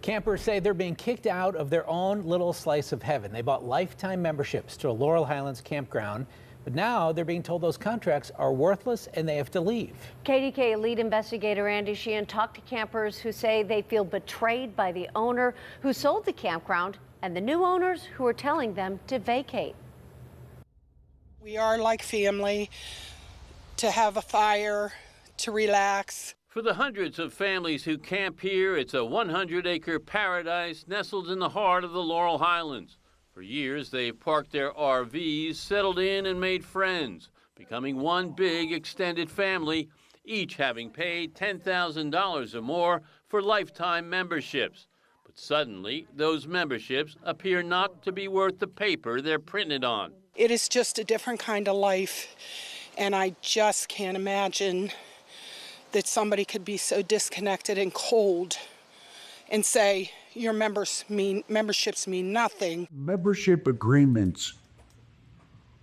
Campers say they're being kicked out of their own little slice of heaven. They bought lifetime memberships to a Laurel Highlands campground, but now they're being told those contracts are worthless and they have to leave. KDKA lead investigator Andy Sheehan talked to campers who say they feel betrayed by the owner who sold the campground and the new owners who are telling them to vacate. We are like family, to have a fire, to relax. For the hundreds of families who camp here, it's a 100-acre paradise nestled in the heart of the Laurel Highlands. For years, they've parked their RVs, settled in, and made friends, becoming one big extended family, each having paid $10,000 or more for lifetime memberships. But suddenly, those memberships appear not to be worth the paper they're printed on. It is just a different kind of life, and I just can't imagine that somebody could be so disconnected and cold and say your memberships mean nothing. Membership agreements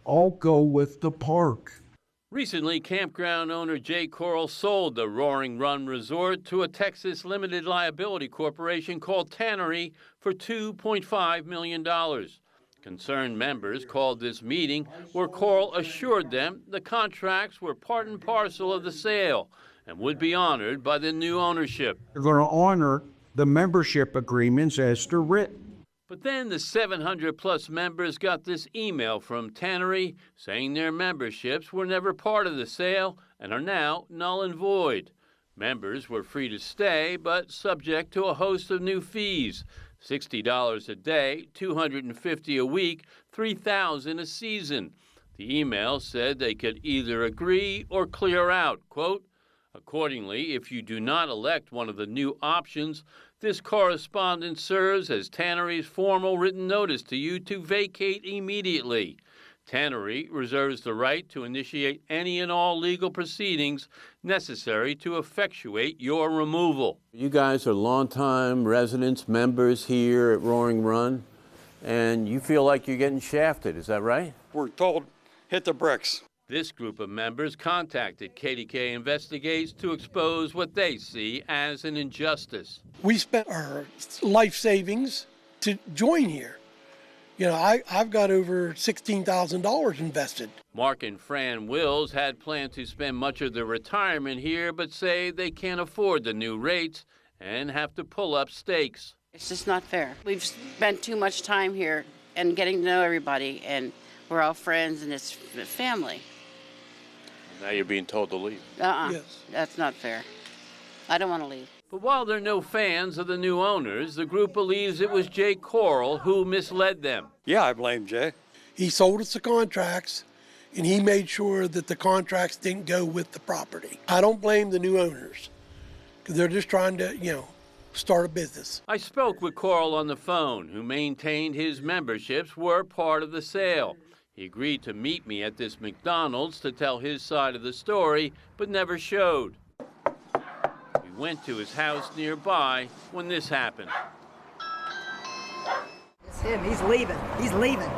all go with the park. Recently, campground owner Jay Coral sold the Roaring Run Resort to a Texas limited liability corporation called Tannery for $2.5 million. Concerned members called this meeting where Coral assured them the contracts were part and parcel of the sale and would be honored by the new ownership. They're going to honor the membership agreements as they're written. But then the 700-plus members got this email from Tannery saying their memberships were never part of the sale and are now null and void. Members were free to stay, but subject to a host of new fees. $60 a day, $250 a week, $3,000 a season. The email said they could either agree or clear out, quote, accordingly, if you do not elect one of the new options, this correspondence serves as Tannery's formal written notice to you to vacate immediately. Tannery reserves the right to initiate any and all legal proceedings necessary to effectuate your removal. You guys are longtime residents, members here at Roaring Run, and you feel like you're getting shafted, is that right? We're told, hit the bricks. This group of members contacted KDKA Investigates to expose what they see as an injustice. We spent our life savings to join here. You know, I've got over $16,000 invested. Mark and Fran Wills had planned to spend much of their retirement here, but say they can't afford the new rates and have to pull up stakes. It's just not fair. We've spent too much time here and getting to know everybody, and we're all friends, and it's family. Now you're being told to leave. Yes. That's not fair. I don't want to leave. But while they're no fans of the new owners, the group believes it was Jay Coral who misled them. Yeah, I blame Jay. He sold us the contracts, and he made sure that the contracts didn't go with the property. I don't blame the new owners, because they're just trying to, start a business. I spoke with Coral on the phone, who maintained his memberships were part of the sale. He agreed to meet me at this McDonald's to tell his side of the story, but never showed. We went to his house nearby when this happened. It's him. He's leaving. He's leaving.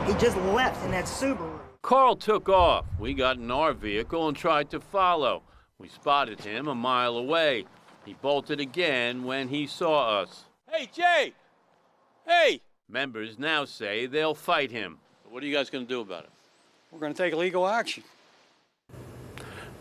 He just left in that Subaru. Carl took off. We got in our vehicle and tried to follow. We spotted him a mile away. He bolted again when he saw us. Hey, Jay! Hey! Members now say they'll fight him. What are you guys going to do about it? We're going to take legal action.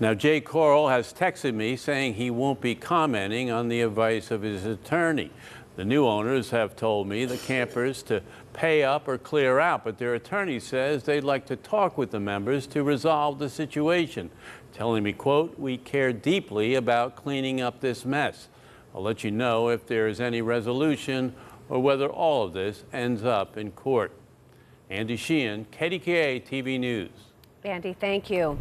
Now, Jay Coral has texted me saying he won't be commenting on the advice of his attorney. The new owners have told me the campers to pay up or clear out, but their attorney says they'd like to talk with the members to resolve the situation, telling me, quote, we care deeply about cleaning up this mess. I'll let you know if there is any resolution or whether all of this ends up in court. Andy Sheehan, KDKA-TV News. Andy, thank you.